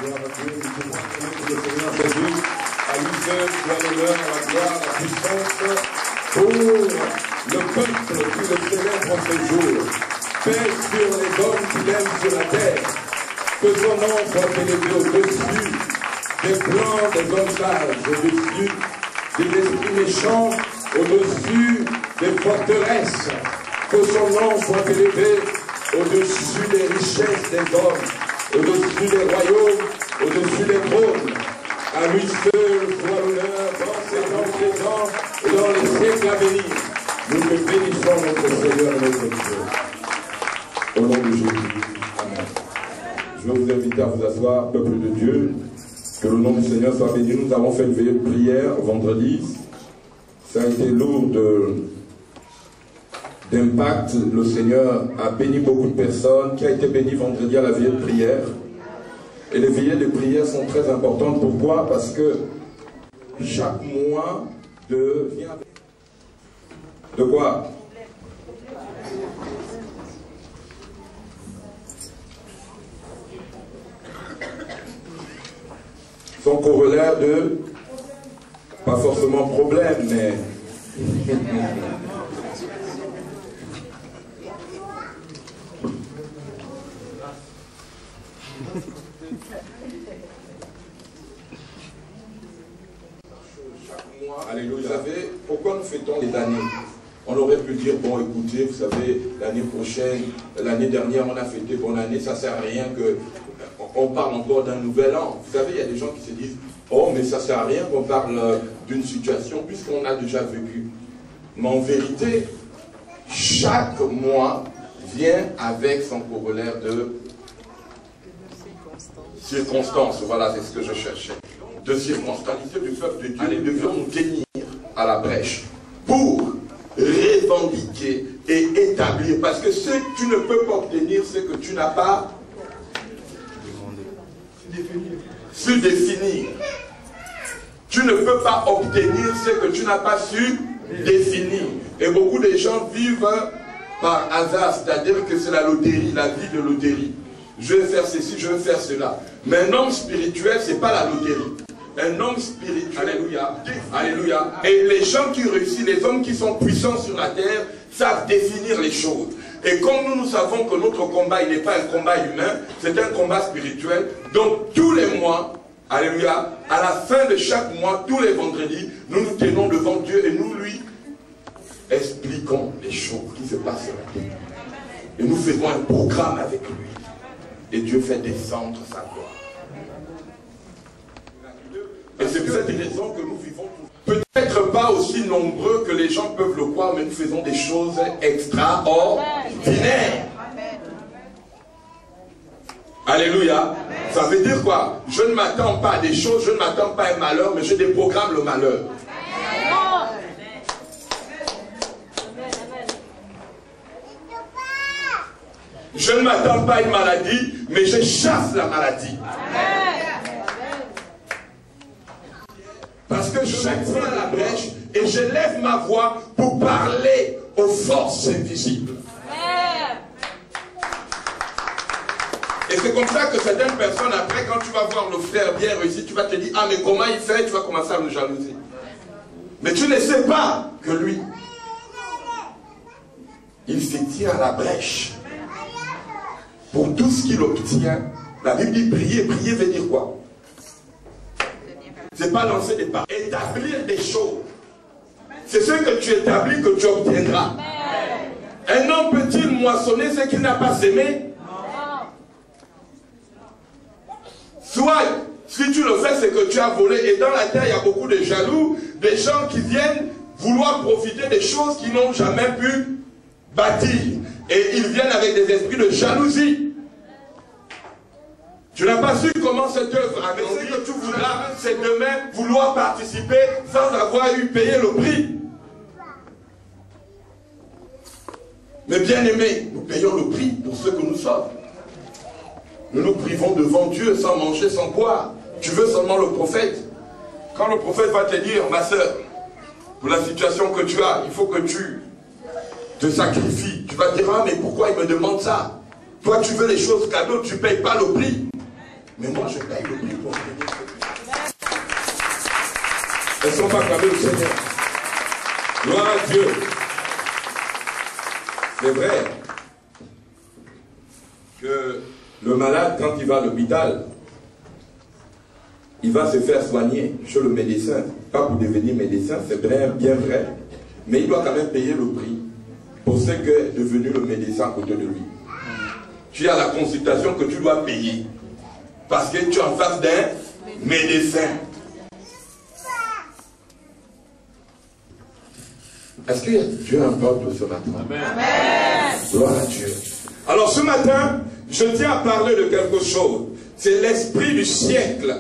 Gloire à Dieu, nous pouvons que le Seigneur Jésus, à lui seul, soit l'honneur, la gloire, la puissance, pour le peuple qui le célèbre en ce jour. Paix sur les hommes qu'il aime sur la terre. Que son nom soit élevé au-dessus des plans des hommes sages, au-dessus des esprits méchants, au-dessus des forteresses. Que son nom soit élevé au-dessus des richesses des hommes, au-dessus des royaumes, au-dessus des trônes. À lui seul soit l'honneur dans ces temps et dans les siècles à venir. Nous te bénissons notre Seigneur et notre Dieu. Au nom de Jésus. Amen. Je vais vous inviter à vous asseoir, peuple de Dieu. Que le nom du Seigneur soit béni. Nous avons fait une veillée de prière vendredi. Ça a été lourd d'impact. Le Seigneur a béni beaucoup de personnes. Qui a été béni vendredi à la veillée de prière. Et les veillées de prière sont très importantes. Pourquoi? Parce que chaque mois vient avec... De quoi? Son corollaire de, pas forcément problème, mais chaque mois, alléluia. Vous savez, pourquoi nous fêtons les années? On aurait pu dire, bon écoutez, vous savez, l'année prochaine, l'année dernière on a fêté bonne année, ça ne sert à rien que on parle encore d'un nouvel an. Vous savez, il y a des gens qui se disent, oh mais ça ne sert à rien qu'on parle d'une situation puisqu'on a déjà vécu. Mais en vérité, chaque mois vient avec son corollaire de circonstances. Voilà, c'est ce que je cherchais. De circonstances. Du peuple de Dieu, nous devions nous tenir à la brèche pour revendiquer et établir. Parce que ce que tu ne peux pas obtenir, c'est que tu n'as pas su définir. Tu ne peux pas obtenir ce que tu n'as pas su définir. Et beaucoup de gens vivent par hasard, c'est-à-dire que c'est la loterie, la vie de loterie. Je vais faire ceci, je vais faire cela. Mais un homme spirituel, ce n'est pas la loterie. Un homme spirituel, alléluia, alléluia. Et les gens qui réussissent, les hommes qui sont puissants sur la terre, savent définir les choses. Et comme nous savons que notre combat, il n'est pas un combat humain, c'est un combat spirituel. Donc tous les mois, alléluia, à la fin de chaque mois, tous les vendredis, nous nous tenons devant Dieu et nous lui expliquons les choses qui se passent sur la terre. Et nous faisons un programme avec lui. Et Dieu fait descendre sa gloire. Et c'est pour cette raison que nous vivons peut-être pas aussi nombreux que les gens peuvent le croire, mais nous faisons des choses extraordinaires. Alléluia. Ça veut dire quoi? Je ne m'attends pas à des choses, je ne m'attends pas à un malheur, mais je déprogramme le malheur. Je ne m'attends pas à une maladie, mais je chasse la maladie. Parce que je me tiens à la brèche et je lève ma voix pour parler aux forces invisibles. Et c'est comme ça que certaines personnes, après, quand tu vas voir le frère bien réussi, tu vas te dire, ah mais comment il fait? Tu vas commencer à le jalouser. Mais tu ne sais pas que lui, il se tient à la brèche. Pour tout ce qu'il obtient, la Bible dit prier. Prier veut dire quoi? C'est pas lancer des paroles. Établir des choses. C'est ce que tu établis que tu obtiendras. Un homme peut-il moissonner ce qu'il n'a pas semé? Soit, si tu le fais, c'est que tu as volé. Et dans la terre, il y a beaucoup de jaloux, des gens qui viennent vouloir profiter des choses qu'ils n'ont jamais pu bâtir. Et ils viennent avec des esprits de jalousie. Tu n'as pas su comment cette œuvre a grandi. Ce que tu voudras, c'est demain vouloir participer sans avoir eu payé le prix. Mais bien aimés, nous payons le prix pour ce que nous sommes. Nous nous privons devant Dieu sans manger, sans boire. Tu veux seulement le prophète. Quand le prophète va te dire, ma soeur, pour la situation que tu as, il faut que tu te sacrifies. Tu vas dire, ah mais pourquoi il me demande ça? Toi tu veux les choses cadeaux, tu ne payes pas le prix. Mais moi moi je paye le prix pour venir. Elles sont pas acclamées au Seigneur. Gloire à Dieu. C'est vrai que le malade, quand il va à l'hôpital, il va se faire soigner chez le médecin. Pas pour devenir médecin, c'est bien vrai. Mais il doit quand même payer le prix pour ce qu'est devenu le médecin à côté de lui. Tu as la consultation que tu dois payer. Parce que tu es en face d'un médecin. Est-ce que Dieu a un peuple ce matin? Amen. Gloire à Dieu. Alors ce matin, je tiens à parler de quelque chose. C'est l'esprit du siècle.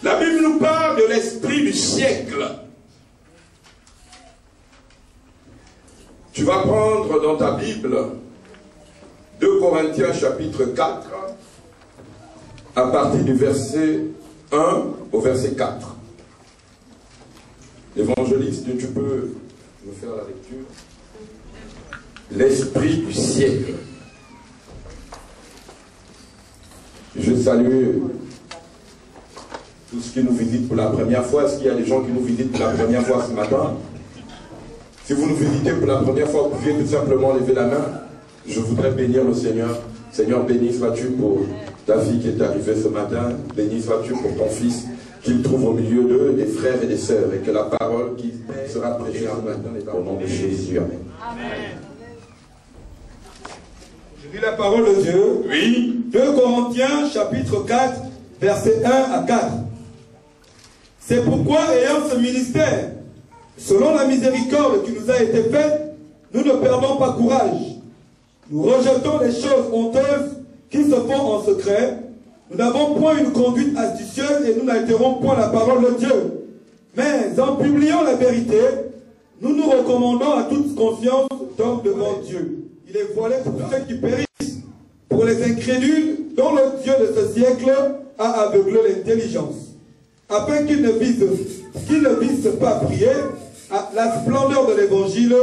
La Bible nous parle de l'esprit du siècle. Tu vas prendre dans ta Bible 2 Corinthiens chapitre 4 à partir du verset 1 au verset 4. Évangéliste, tu peux me faire la lecture? L'esprit du siècle. Je salue tous ceux qui nous visitent pour la première fois. Est-ce qu'il y a des gens qui nous visitent pour la première fois ce matin? Si vous nous visitez pour la première fois, vous pouvez tout simplement lever la main. Je voudrais bénir le Seigneur. Seigneur, béni sois-tu pour ta fille qui est arrivée ce matin. Béni sois-tu pour ton fils, qu'il trouve au milieu d'eux des frères et des sœurs, et que la parole qui sera prêchée ce matin est au nom de Jésus. Amen. Amen. Je lis la parole de Dieu. Oui. 2 Corinthiens chapitre 4, versets 1 à 4. C'est pourquoi, ayant ce ministère, selon la miséricorde qui nous a été faite, nous ne perdons pas courage. Nous rejetons les choses honteuses qui se font en secret. Nous n'avons point une conduite astucieuse et nous n'altérons point la parole de Dieu. Mais en publiant la vérité, nous nous recommandons à toute confiance devant Dieu. Il est voilé pour ceux qui périssent, pour les incrédules dont le Dieu de ce siècle a aveuglé l'intelligence, afin qu'ils ne visent pas prier à la splendeur de l'évangile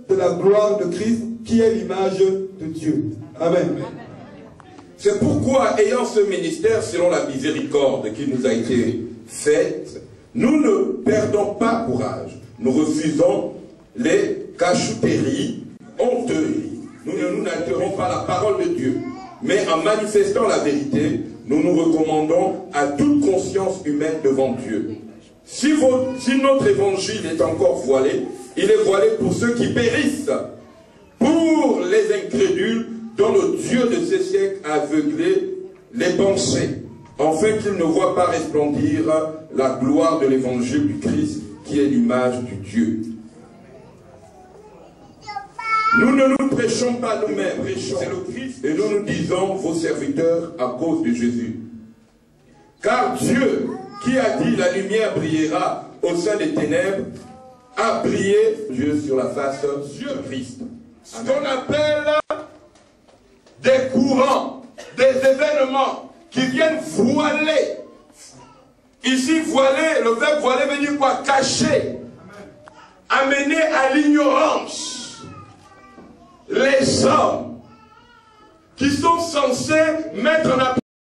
de la gloire de Christ, qui est l'image de Dieu. Amen. C'est pourquoi, ayant ce ministère selon la miséricorde qui nous a été faite, nous ne perdons pas courage. Nous refusons les cachotteries honteuses. Nous n'altérons pas la parole de Dieu. Mais en manifestant la vérité, nous nous recommandons à toute conscience humaine devant Dieu. Si notre évangile est encore voilé, il est voilé pour ceux qui périssent, pour les incrédules dont le Dieu de ces siècles a aveuglé les pensées, afin qu'ils ne voient pas resplendir la gloire de l'évangile du Christ, qui est l'image du Dieu. Nous ne nous prêchons pas nous-mêmes, c'est le Christ, et nous nous disons vos serviteurs à cause de Jésus. Car Dieu, qui a dit la lumière brillera au sein des ténèbres, a brillé Dieu sur la face de Christ. Ce qu'on appelle des courants, des événements qui viennent voiler. Ici, voiler, le verbe voiler veut dire quoi? Cacher, amener à l'ignorance les hommes qui sont censés mettre en application